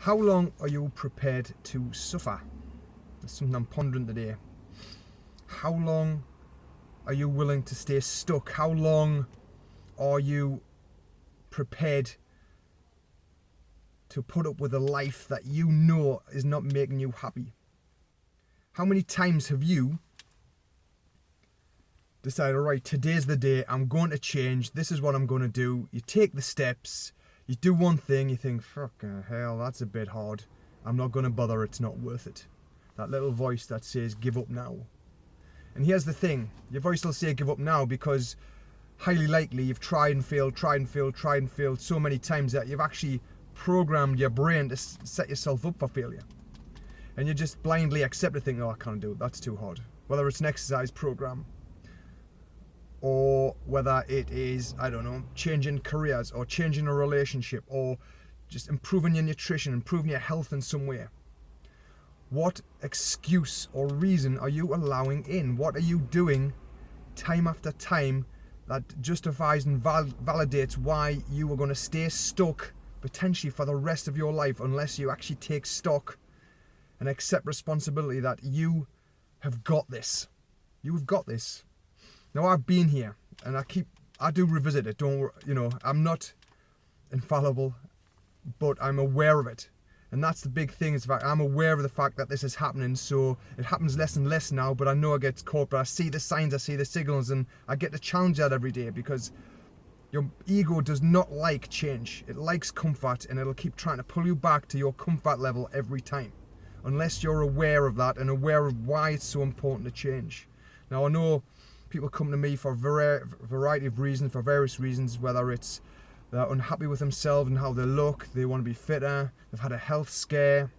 How long are you prepared to suffer? That's something I'm pondering today. How long are you willing to stay stuck? How long are you prepared to put up with a life that you know is not making you happy? How many times have you decided, all right, today's the day, I'm going to change, this is what I'm going to do. You take the steps, you do one thing, you think, fucking hell, that's a bit hard. I'm not going to bother, it's not worth it. That little voice that says, give up now. And here's the thing, your voice will say give up now because highly likely you've tried and failed so many times that you've actually programmed your brain to set yourself up for failure. And you just blindly accept it, thinking, oh, I can't do it, that's too hard. Whether it's an exercise program, or whether it is, I don't know, changing careers, or changing a relationship, or just improving your nutrition, improving your health in some way. What excuse or reason are you allowing in? What are you doing time after time that justifies and validates why you are going to stay stuck potentially for the rest of your life unless you actually take stock and accept responsibility that you have got this. You've got this. Now, I've been here and I do revisit it. I'm not infallible, but I'm aware of it. And that's the big thing, is the fact I'm aware of the fact that this is happening. So it happens less and less now, but I know I get caught, but I see the signs, I see the signals, and I get to challenge that every day because your ego does not like change. It likes comfort, and it'll keep trying to pull you back to your comfort level every time, unless you're aware of that and aware of why it's so important to change. Now, I know people come to me for a variety of reasons, for various reasons, whether it's they're unhappy with themselves and how they look, they want to be fitter, they've had a health scare.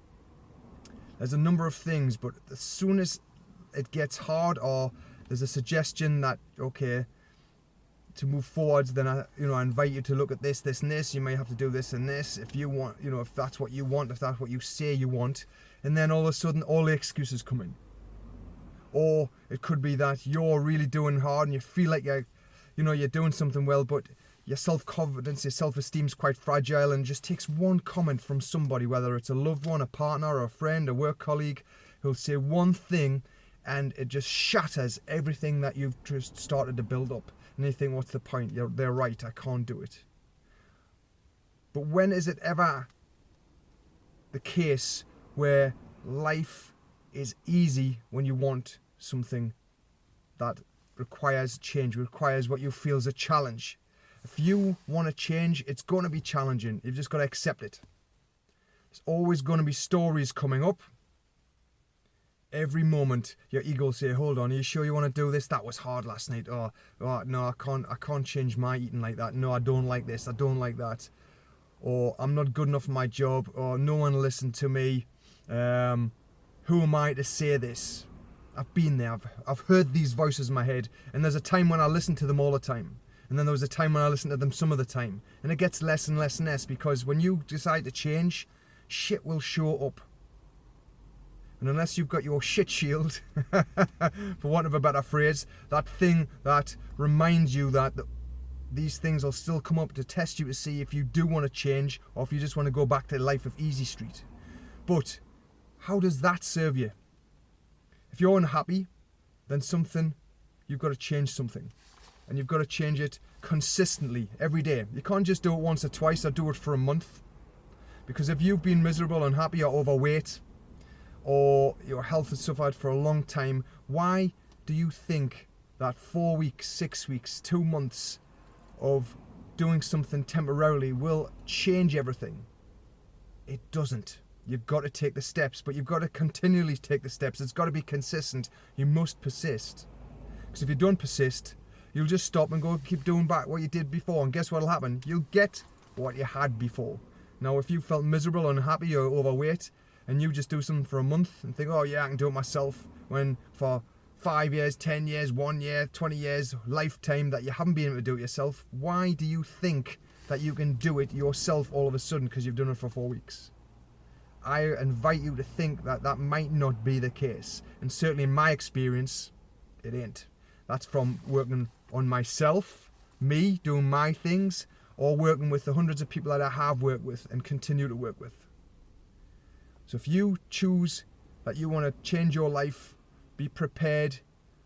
There's a number of things, but as soon as it gets hard or there's a suggestion that, okay, to move forwards, then I invite you to look at this, and this. You may have to do this and this if you want, if that's what you want, if that's what you say you want. And then all of a sudden, all the excuses come in. Or it could be that you're really doing hard and you feel like you're doing something well, but your self-confidence, your self-esteem is quite fragile, and it just takes one comment from somebody, whether it's a loved one, a partner, or a friend, a work colleague, who'll say one thing and it just shatters everything that you've just started to build up. And you think, what's the point? They're right, I can't do it. But when is it ever the case where life is easy when you want something that requires change, requires what you feel is a challenge? If you want to change, it's going to be challenging. You've just got to accept it. There's always going to be stories coming up. Every moment, your ego will say, hold on, are you sure you want to do this? That was hard last night. Oh no, I can't change my eating like that. No, I don't like this. I don't like that. Or I'm not good enough for my job. Or no one listened to me. Who am I to say this? I've been there. I've heard these voices in my head. And there's a time when I listen to them all the time. And then there was a time when I listened to them some of the time. And it gets less and less and less, because when you decide to change, shit will show up. And unless you've got your shit shield, for want of a better phrase, that thing that reminds you that these things will still come up to test you to see if you do want to change, or if you just want to go back to the life of easy street. But how does that serve you? If you're unhappy, then you've got to change something. And you've got to change it consistently every day. You can't just do it once or twice or do it for a month. Because if you've been miserable, unhappy, or overweight, or your health has suffered for a long time, why do you think that 4 weeks, 6 weeks, 2 months of doing something temporarily will change everything? It doesn't. You've got to take the steps, but you've got to continually take the steps. It's got to be consistent. You must persist. Because if you don't persist, you'll just stop and go keep doing back what you did before. And guess what'll happen? You'll get what you had before. Now, if you felt miserable, unhappy, or overweight, and you just do something for a month and think, oh yeah, I can do it myself, when for 5 years, 10 years, 1 year, 20 years, lifetime that you haven't been able to do it yourself, why do you think that you can do it yourself all of a sudden because you've done it for 4 weeks? I invite you to think that that might not be the case. And certainly in my experience, it ain't. That's from working on myself, me doing my things, or working with the hundreds of people that I have worked with and continue to work with. So if you choose that you want to change your life, be prepared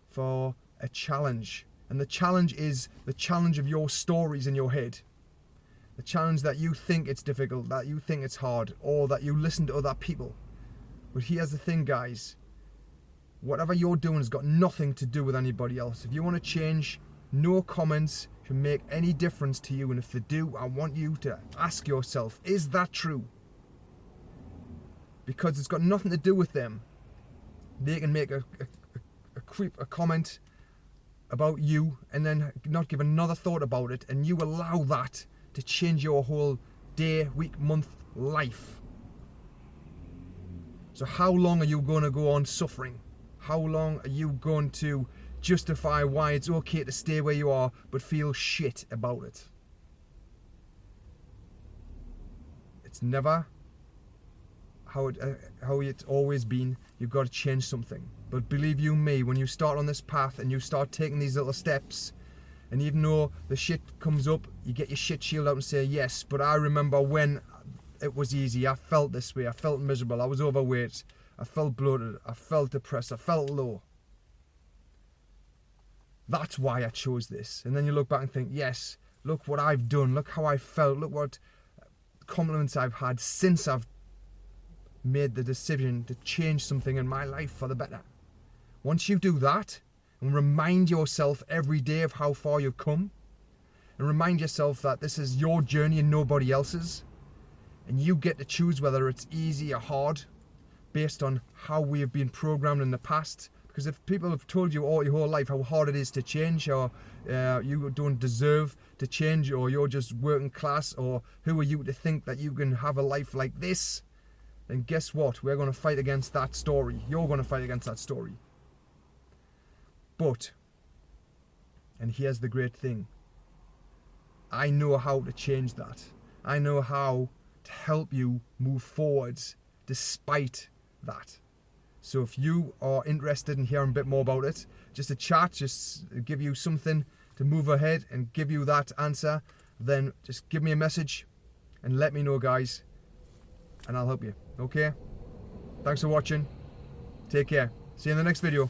for a challenge. And the challenge is the challenge of your stories in your head. The challenge that you think it's difficult, that you think it's hard, or that you listen to other people. But here's the thing, guys. Whatever you're doing has got nothing to do with anybody else. If you want to change, no comments can make any difference to you. And if they do, I want you to ask yourself, is that true? Because it's got nothing to do with them. They can make a comment about you and then not give another thought about it, and you allow that to change your whole day, week, month, life. So how long are you going to go on suffering? How long are you going to justify why it's okay to stay where you are but feel shit about it? It's never how it's always been. You've got to change something. But believe you me, when you start on this path and you start taking these little steps, and even though the shit comes up, you get your shit shield out and say, yes, but I remember when it was easy. I felt this way. I felt miserable. I was overweight. I felt bloated. I felt depressed. I felt low. That's why I chose this. And then you look back and think, yes, look what I've done. Look how I felt. Look what compliments I've had since I've made the decision to change something in my life for the better. Once you do that and remind yourself every day of how far you've come, and remind yourself that this is your journey and nobody else's, and you get to choose whether it's easy or hard based on how we have been programmed in the past. Because if people have told you all your whole life how hard it is to change, or you don't deserve to change, or you're just working class, or who are you to think that you can have a life like this, then guess what? We're going to fight against that story. You're going to fight against that story. But, and here's the great thing, I know how to change that. I know how to help you move forwards despite that. So if you are interested in hearing a bit more about it, just a chat, just give you something to move ahead and give you that answer, then just give me a message and let me know, guys, and I'll help you. Okay? Thanks for watching. Take care. See you in the next video.